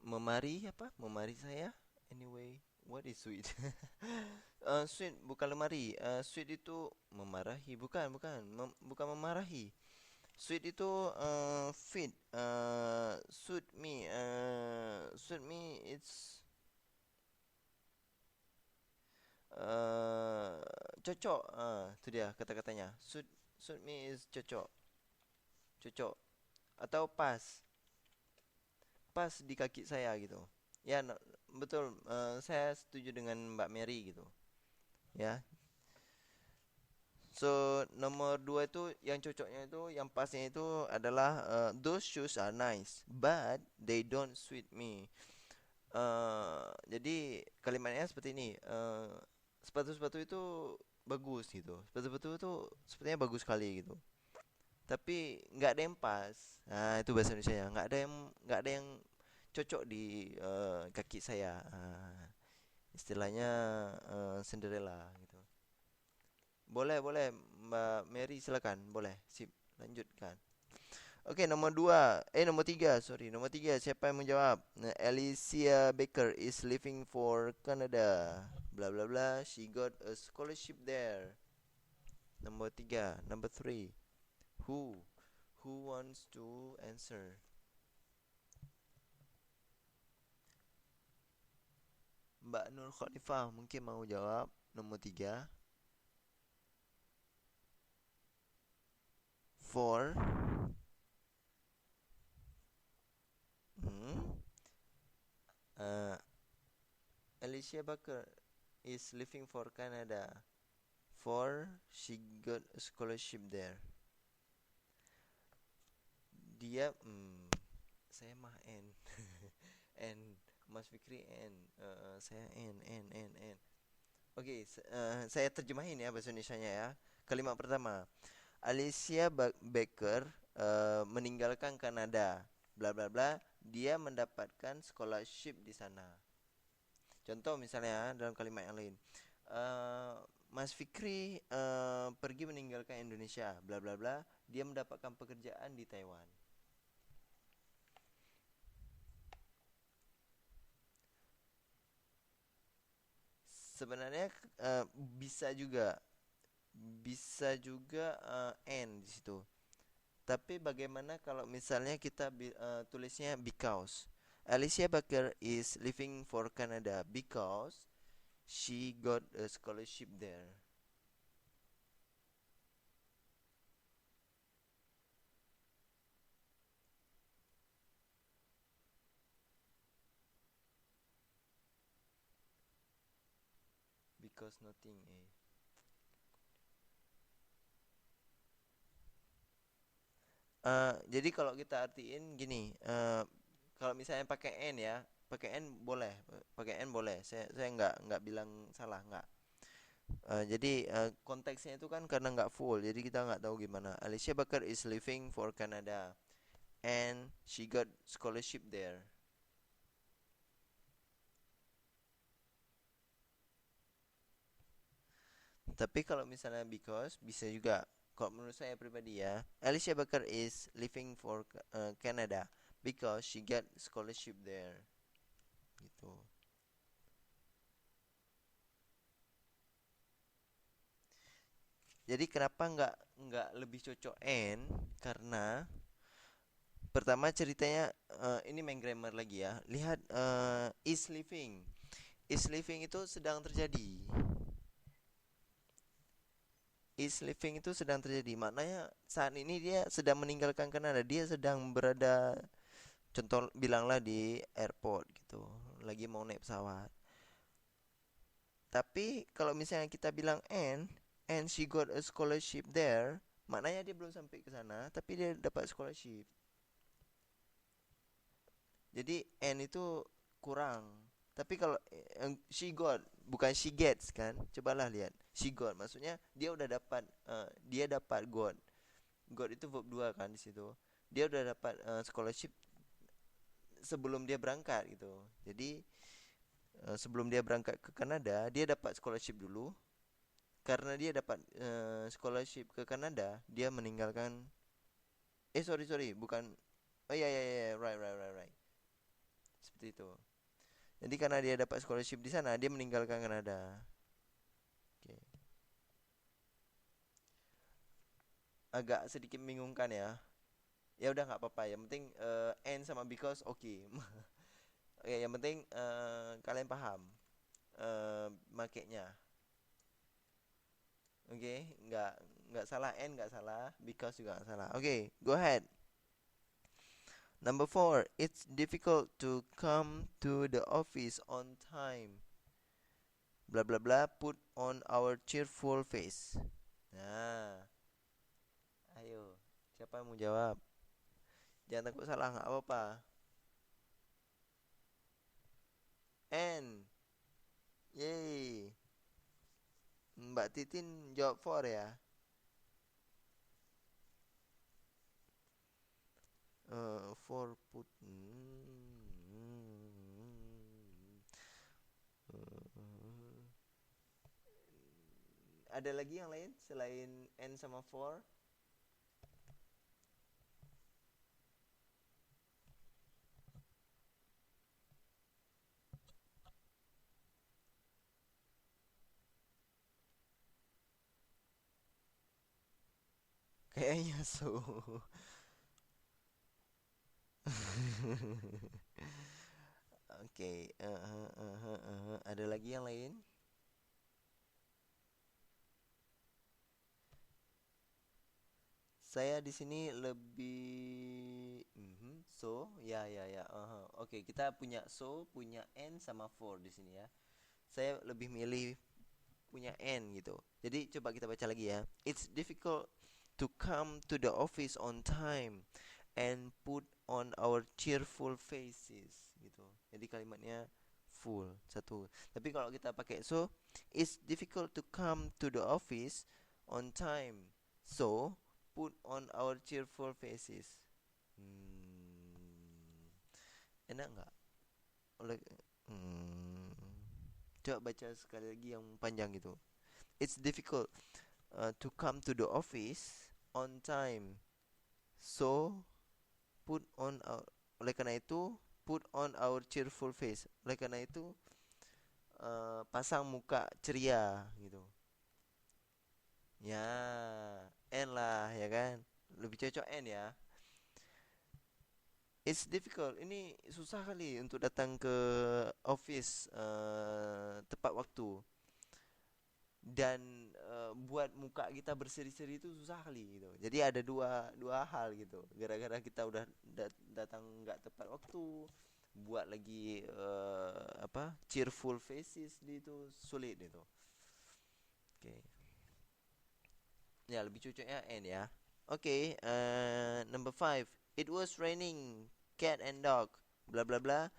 Memari saya. Anyway, what is sweet? Sweet bukan lemari. Sweet itu memarahi, bukan memarahi. Sweet itu fit. Suit me. It's uh, cocok. Itu dia kata-katanya. Suit me is cocok atau pas di kaki saya gitu. Ya, betul. Saya setuju dengan Mbak Mary gitu. Ya. So nomor dua itu yang cocoknya itu, yang pasnya itu adalah those shoes are nice, but they don't suit me. Jadi kalimatnya seperti ini. Sepatu-sepatu itu bagus gitu. Sepatu-sepatu itu sepertinya bagus sekali gitu. Tapi nggak ada yang pas. Nah, itu bahasa Indonesia ya. Nggak ada yang cocok di kaki saya. Istilahnya Cinderella gitu. Boleh, boleh, Mbak Mary, silakan. Boleh, sip, lanjutkan. Oke, nomor tiga, sorry, nomor tiga. Siapa yang menjawab? Alicia Baker is leaving for Canada. Bla bla bla. She got a scholarship there. Nomor tiga, number three. Who? Who wants to answer? Mbak Nur Khalifah mungkin mau jawab nomor tiga. For. Hmm? Uh, Alicia Baker is leaving for Canada. For she got a scholarship there. Dia saya mah N. N. Mas Fikri N. Saya N. Oke, saya terjemahin ya bahasa Indonesianya ya. Kalimat pertama. Alicia Baker meninggalkan Kanada. Bla bla bla. Dia mendapatkan scholarship di sana. Contoh misalnya dalam kalimat yang lain. Mas Fikri pergi meninggalkan Indonesia. Bla bla bla. Dia mendapatkan pekerjaan di Taiwan. Sebenarnya bisa juga, and di situ. Tapi bagaimana kalau misalnya kita tulisnya because Alicia Baker is leaving for Canada because she got a scholarship there. Because nothing, eh. Jadi kalau kita artiin gini, kalau misalnya pakai n ya, pakai n boleh, Saya nggak bilang salah, nggak. Jadi konteksnya itu kan karena nggak full, jadi kita nggak tahu gimana. Alicia Baker is leaving for Canada and she got scholarship there. Tapi kalau misalnya because bisa juga. Kalau menurut saya pribadi ya, Alicia Baker is leaving for Canada because she get scholarship there. Gitu. Jadi kenapa nggak lebih cocok N? Karena pertama ceritanya ini main grammar lagi ya. Lihat is living. Is living itu sedang terjadi. Is living itu sedang terjadi. Maknanya saat ini dia sedang meninggalkan Kanada. Dia sedang berada, contoh bilanglah di airport gitu. Lagi mau naik pesawat. Tapi kalau misalnya kita bilang and she got a scholarship there, maknanya dia belum sampai ke sana, tapi dia dapat scholarship. Jadi and itu kurang. Tapi kalau she got, bukan she gets kan? Cobalah lihat. She got maksudnya dia udah dapat, dia dapat got. Got itu verb 2 kan di situ. Dia udah dapat scholarship sebelum dia berangkat gitu. Jadi sebelum dia berangkat ke Kanada, dia dapat scholarship dulu. Karena dia dapat scholarship ke Kanada, dia meninggalkan, sorry, bukan. Oh, ya, right. seperti itu. Jadi karena dia dapat scholarship di sana, dia meninggalkan Kanada. Oke. Agak sedikit membingungkan ya. Ya udah nggak apa-apa. Yang penting and sama because oke. Okay. Oke, yang penting kalian paham makainya. Oke, nggak salah and nggak salah, because juga nggak salah. Oke, go ahead. Number 4, it's difficult to come to the office on time. Bla bla bla, put on our cheerful face. Nah, ayo, siapa yang mau jawab? Jangan takut salah, nggak apa-apa. N, yay. Mbak Titin jawab 4 ya. For put. Ada lagi yang lain selain N sama 4? Kayaknya so. Oke, ada lagi yang lain? Saya di sini lebih so ya. Oke, kita punya so, punya and sama for di sini ya. Saya lebih milih punya and gitu. Jadi coba kita baca lagi ya. It's difficult to come to the office on time and put on our cheerful faces gitu. Jadi kalimatnya full satu. Tapi kalau kita pakai so, it's difficult to come to the office on time. So, put on our cheerful faces. Enak nggak? Oleh coba baca sekali lagi yang panjang gitu. It's difficult to come to the office on time. So, put on our, oleh karena itu, put on our cheerful face. Oleh karena itu, pasang muka ceria gitu. Ya, N lah ya kan. Lebih cocok N ya. It's difficult. Ini susah kali untuk datang ke office tepat waktu. Dan buat muka kita berseri-seri itu susah kali gitu. Jadi ada dua hal gitu. Gara-gara kita udah datang nggak tepat waktu, buat lagi cheerful faces di itu sulit itu. Oke. Ya lebih cocoknya N ya. Oke, number 5. It was raining cat and dog. Blah blah blah.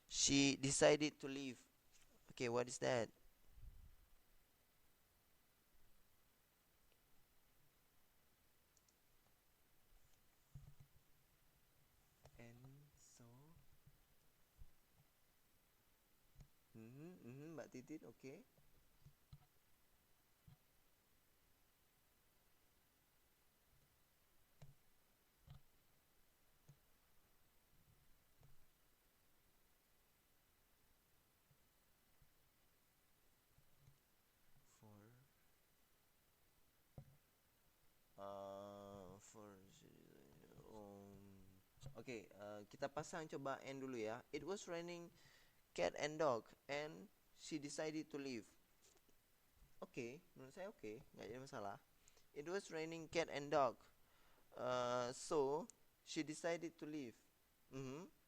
She decided to leave. Okay, what is that? And so. Mbak Titin, okay. For okay, kita pasang coba N dulu ya. It was raining cat and dog and she decided to leave. Okay, menurut saya okay, nggak ada masalah. It was raining cat and dog. So she decided to leave.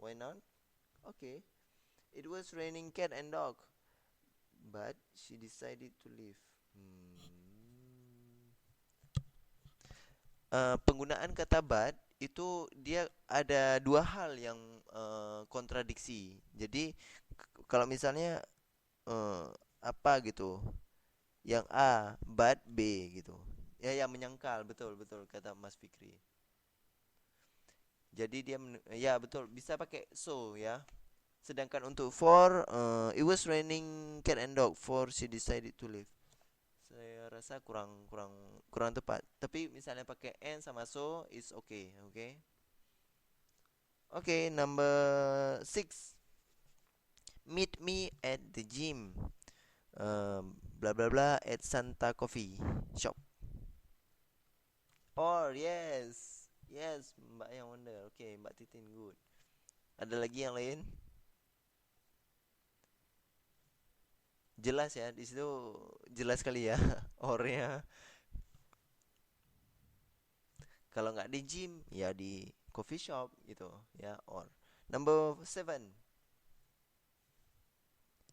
Why not? Okay. It was raining cat and dog, but she decided to leave. Penggunaan kata but itu dia ada dua hal yang kontradiksi. Jadi kalau misalnya apa gitu, yang A but B gitu, ya yang menyangkal, betul betul kata Mas Fikri. Jadi dia ya betul bisa pakai so ya. Sedangkan untuk for it was raining cat and dog, for she decided to leave. Saya rasa kurang kurang kurang tepat. Tapi misalnya pakai and sama so is okay, okay? Okay, number 6. Meet me at the gym. Blah blah blah at Santa Coffee Shop. Or yes, yes, Mbak yang wonder. Okay, Mbak Titin good. Ada lagi yang lain? Jelas ya di situ, jelas kali ya ornya. Kalau nggak di gym ya di coffee shop gitu ya. Or number 7,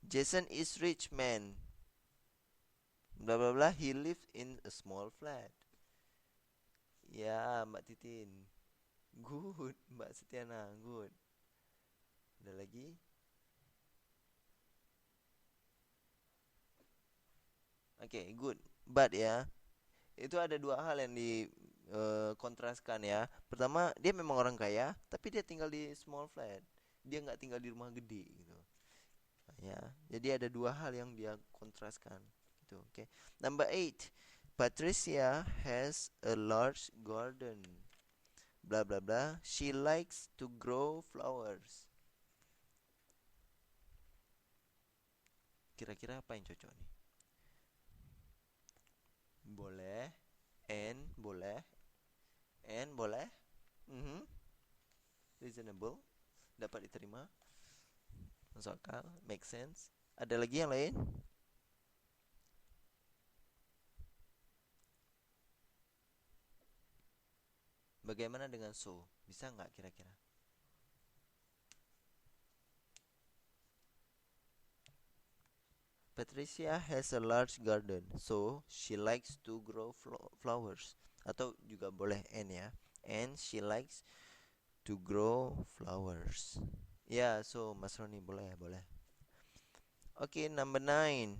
Jason is rich man. Blah blah blah. He lives in a small flat. Ya Mbak Titin, good. Mbak Setiana, good. Ada lagi? Oke, good. But ya, itu ada dua hal yang di kontraskan ya. Pertama, dia memang orang kaya, tapi dia tinggal di small flat. Dia nggak tinggal di rumah gede gitu. Ya, jadi ada dua hal yang dia kontraskan. Gitu, oke. Number 8, Patricia has a large garden. Blah blah blah. She likes to grow flowers. Kira-kira apa yang cocok nih? Boleh, boleh, boleh. Mhm. Reasonable, dapat diterima, masuk akal, make sense. Ada lagi yang lain? Bagaimana dengan so? Bisa nggak kira-kira? Patricia has a large garden, so she likes to grow flowers. Atau juga boleh and ya. And she likes to grow flowers. Ya, so Mas Roni boleh, boleh. Oke, number 9.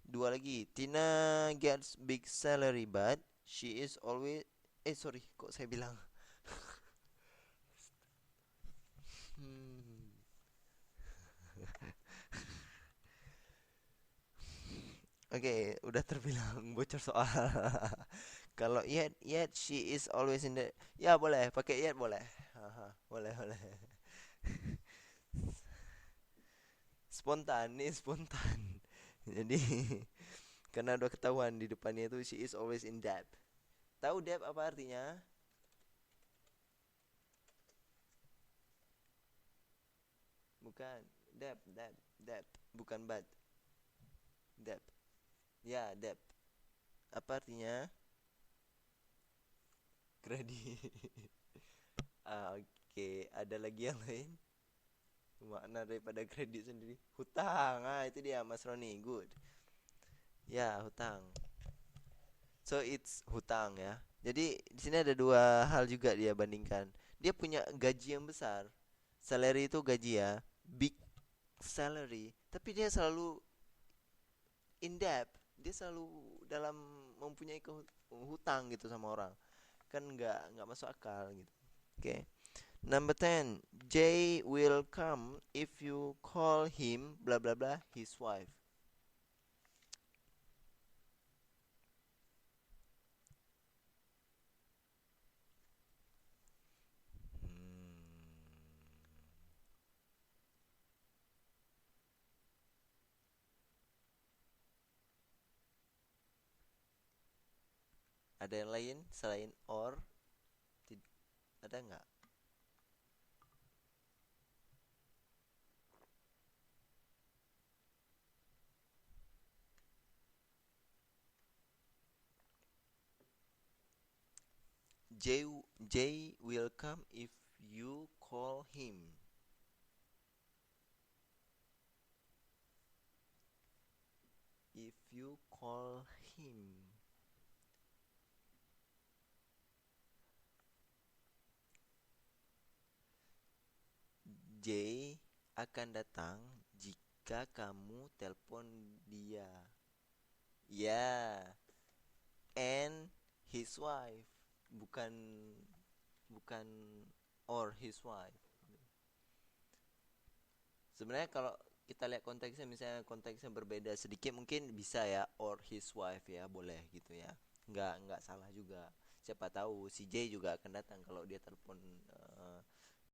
Dua lagi. Tina gets big salary but she is always sorry, kok saya bilang. Hmm. Oke, udah terbilang bocor soal. Kalau yet she is always in the, ya boleh pakai yet boleh. Haha, boleh boleh. Spontan nih spontan. Jadi karena udah ketahuan di depannya itu she is always in debt. Tahu debt apa artinya? Bukan debt, bukan bad. Debt. Ya, debt. Apa artinya? Kredit. Oke, ada lagi yang lain? Makna daripada kredit sendiri. Hutang. Itu dia Mas Roni. Good. Ya, hutang. So it's hutang ya. Jadi di sini ada dua hal juga dia bandingkan. Dia punya gaji yang besar. Salary itu gaji ya. Big salary. Tapi dia selalu in debt. Dia selalu dalam mempunyai hutang gitu sama orang. Kan nggak masuk akal gitu. Oke. Okay. Number 10, Jay will come if you call him blah blah blah his wife. Hmm. Ada yang lain selain or? Ada nggak? Jay Jay will come if you call him. If you call him. Jay akan datang jika kamu telepon dia. Ya, and his wife. Bukan bukan or his wife. Sebenarnya kalau kita lihat konteksnya, misalnya konteksnya berbeda sedikit mungkin bisa ya or his wife ya, boleh gitu ya. Nggak salah juga. Siapa tahu si J juga akan datang kalau dia telepon